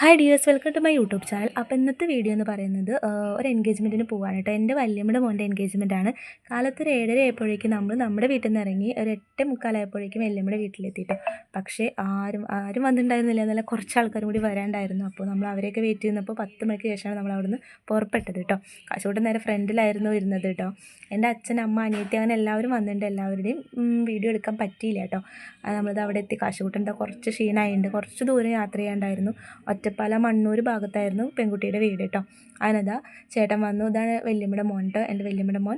Hi dears, welcome to my YouTube channel. അപ്പോൾ ഇന്നത്തെ video എന്ന് പറയുന്നത് ഒരു എൻഗേജ്മെൻറ്റിന് പോകാൻ കേട്ടോ. എൻ്റെ വല്യമ്മയുടെ മോൻ്റെ എൻഗേജ്മെൻറ്റാണ്. കാലത്ത് ഒരു 7:30 ആയപ്പോഴേക്കും നമ്മുടെ വീട്ടിൽ നിന്ന് ഇറങ്ങി ഒരു 8:45 ആയപ്പോഴേക്കും വല്യമ്മയുടെ വീട്ടിലെത്തിയിട്ട്. പക്ഷേ ആരും വന്നിട്ടുണ്ടായിരുന്നില്ല. നല്ല കുറച്ച് ആൾക്കാരും കൂടി വരാണ്ടായിരുന്നു. അപ്പോൾ നമ്മൾ അവരെയൊക്കെ വെയിറ്റ് ചെയ്യുന്നപ്പോൾ 10 മണിക്ക് ശേഷമാണ് നമ്മൾ അവിടുന്ന് പുറപ്പെട്ടത് കേട്ടോ. കാശുകൂട്ടൻ നേരെ ഫ്രണ്ടിലായിരുന്നു ഇരുന്നത് കേട്ടോ. എൻ്റെ അച്ഛൻ, അമ്മ, അനിയത്തി അങ്ങനെ എല്ലാവരും വന്നിട്ടുണ്ട്. എല്ലാവരുടെയും വീഡിയോ എടുക്കാൻ പറ്റിയില്ല കേട്ടോ. നമ്മളിത് അവിടെ എത്തി. കാശുകൂട്ടൻ്റെ കുറച്ച് ക്ഷീണമായിട്ടുണ്ട്. കുറച്ച് ദൂരം യാത്ര ചെയ്യാണ്ടായിരുന്നു. ഒറ്റപ്പാലം മണ്ണൂർ ഭാഗത്തായിരുന്നു പെൺകുട്ടിയുടെ വീട് കേട്ടോ. അതിനതാ ചേട്ടൻ വന്നു. ഇതാണ് വല്യമ്മയുടെ മോൻ കേട്ടോ. എൻ്റെ വല്യമ്മയുടെ മോൻ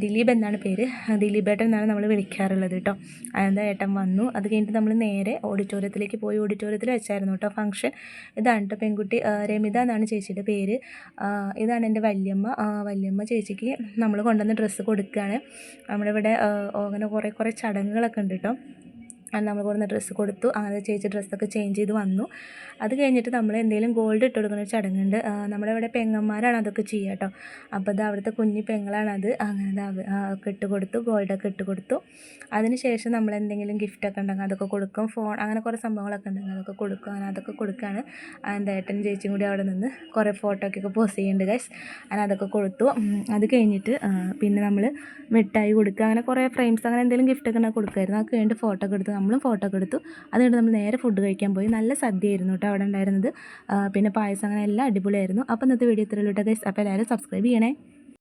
ദിലീപ് എന്നാണ് പേര്. ദിലീപേട്ടൻ എന്നാണ് നമ്മൾ വിളിക്കാറുള്ളത് കേട്ടോ. അതിനതാ ഏട്ടൻ വന്നു. അത് കഴിഞ്ഞിട്ട് നമ്മൾ നേരെ ഓഡിറ്റോറിയത്തിലേക്ക് പോയി. ഓഡിറ്റോറിയത്തിൽ വെച്ചായിരുന്നു കേട്ടോ ഫംഗ്ഷൻ. ഇതാണ് കേട്ടോ പെൺകുട്ടി, രമിത എന്നാണ് ചേച്ചിയുടെ പേര്. ഇതാണ് എൻ്റെ വല്യമ്മ ചേച്ചിക്ക് നമ്മൾ കൊണ്ടുവന്ന് ഡ്രസ്സ് കൊടുക്കുകയാണ്. നമ്മളിവിടെ അങ്ങനെ കുറേ ചടങ്ങുകളൊക്കെ ഉണ്ട് കേട്ടോ. നമ്മൾ കൊടുക്കുന്ന ഡ്രസ്സ് കൊടുത്തു. അങ്ങനെ ചേച്ചി ഡ്രസ്സൊക്കെ ചേഞ്ച് ചെയ്ത് വന്നു. അത് കഴിഞ്ഞിട്ട് നമ്മൾ എന്തെങ്കിലും ഗോൾഡ് ഇട്ട് കൊടുക്കുന്ന ഒരു ചടങ്ങുണ്ട്. നമ്മുടെ ഇവിടെ പെങ്ങന്മാരാണ് അതൊക്കെ ചെയ്യുക കേട്ടോ. അപ്പോൾ അത് അവിടുത്തെ കുഞ്ഞി പെങ്ങളാണത്. അങ്ങനെ ഒക്കെ ഇട്ട് കൊടുത്തു, ഗോൾഡൊക്കെ ഇട്ട് കൊടുത്തു. അതിന് ശേഷം നമ്മൾ എന്തെങ്കിലും ഗിഫ്റ്റൊക്കെ ഉണ്ടെങ്കിൽ അതൊക്കെ കൊടുക്കും. ഫോൺ അങ്ങനെ കുറേ സംഭവങ്ങളൊക്കെ ഉണ്ടെങ്കിൽ അതൊക്കെ കൊടുക്കും. അങ്ങനെ അതൊക്കെ കൊടുക്കുകയാണ്. എൻ്റെ ഏട്ടനും ചേച്ചിയും കൂടി അവിടെ നിന്ന് കുറേ ഫോട്ടോയ്ക്കൊക്കെ പോസ്റ്റ് ചെയ്യുന്നുണ്ട് ഗൈസ്. അങ്ങനെ അതൊക്കെ കൊടുത്തു. അത് കഴിഞ്ഞിട്ട് പിന്നെ നമ്മൾ മിഠായി കൊടുക്കുക, അങ്ങനെ കുറേ ഫ്രെയിംസ് അങ്ങനെ എന്തെങ്കിലും ഗിഫ്റ്റൊക്കെ ഉണ്ടെങ്കിൽ കൊടുക്കുമായിരുന്നു. അത് കഴിഞ്ഞിട്ട് ഫോട്ടോ ഒക്കെ എടുത്തു. നമ്മളും ഫോട്ടോ ഒക്കെ എടുത്തു. അതുകൊണ്ട് നമ്മൾ നേരെ ഫുഡ് കഴിക്കാൻ പോയി. നല്ല സദ്യയായിരുന്നു കേട്ടോ അവിടെ ഉണ്ടായിരുന്നത്. പിന്നെ പായസം അങ്ങനെ എല്ലാം അടിപൊളിയായിരുന്നു. അപ്പോൾ ഇന്നത്തെ വീഡിയോ ഇത്രയുള്ളൂ കേട്ടോ ഗൈസ്. അപ്പോൾ എല്ലാവരും സബ്സ്ക്രൈബ് ചെയ്യണേ.